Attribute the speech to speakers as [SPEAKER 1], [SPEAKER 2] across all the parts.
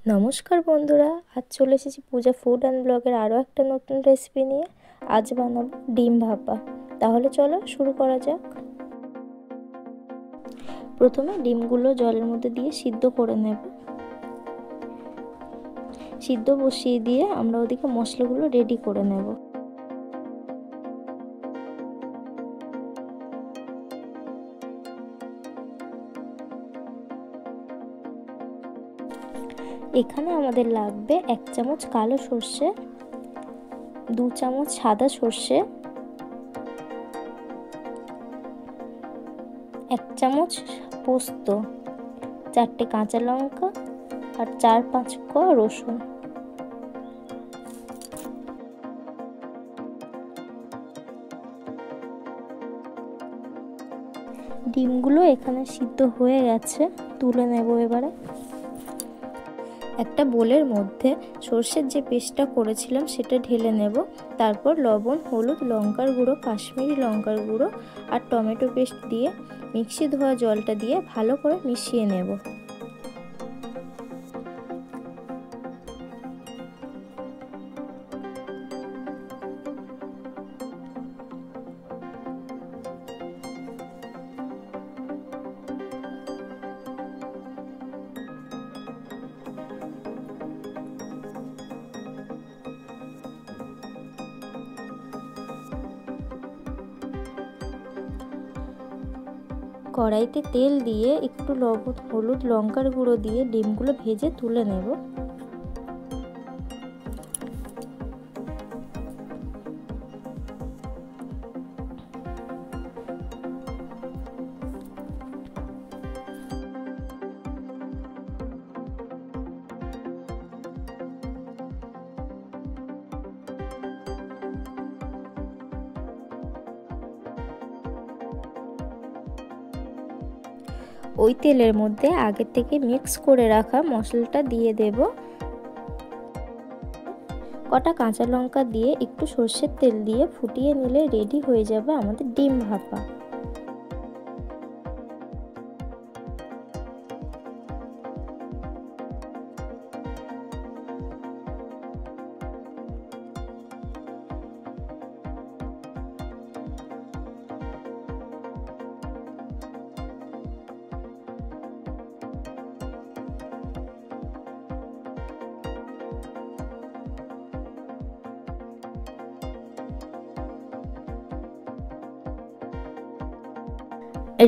[SPEAKER 1] নমস্কার বন্ধুরা, আজ চলে এসেছি পূজা ফুড অ্যান্ড ব্লগের আরও একটা নতুন রেসিপি নিয়ে। আজ বানাবো ডিম ভাপা। তাহলে চলো শুরু করা যাক। প্রথমে ডিমগুলো জলের মধ্যে দিয়ে সিদ্ধ করে নেব। সিদ্ধ বসিয়ে দিয়ে আমরা ওদিকে মশলাগুলো রেডি করে নেব। এখানে আমাদের লাগবে 1 চামচ কালো সর্ষে, 2 চামচ সাদা সর্ষে, 1 চামচ পোস্ত, 4টে কাঁচা লঙ্কা আর 4-5 কোয়া রসুন। ডিমগুলো এখানে সিদ্ধ হয়ে গেছে, তুলে নেব। এবারে একটা বোলের মধ্যে সর্ষের যে পেস্টটা করেছিলাম সেটা ঢেলে নেব। তারপর লবণ, হলুদ, লঙ্কার গুঁড়ো, কাশ্মীরি লঙ্কার গুঁড়ো আর টমেটো পেস্ট দিয়ে মিক্সি ধোয়া জলটা দিয়ে ভালো করে মিশিয়ে নেব। কড়াইতে তেল দিয়ে একটু লবণ, হলুদ, লঙ্কার গুঁড়ো দিয়ে ডিমগুলো ভেজে তুলে নেব। ওই তেলের মধ্যে আগে থেকে মিক্স করে রাখা মশলাটা দিয়ে দেব। কটা কাঁচা লঙ্কা দিয়ে একটু সর্ষের তেল দিয়ে ফুটিয়ে নিলে রেডি হয়ে যাবে আমাদের ডিম ভাপা।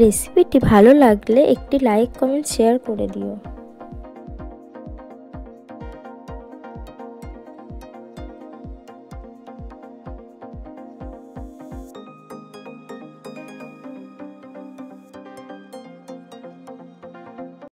[SPEAKER 1] রেসিপিটি ভালো লাগলে একটি লাইক, কমেন্ট, শেয়ার করে দিও।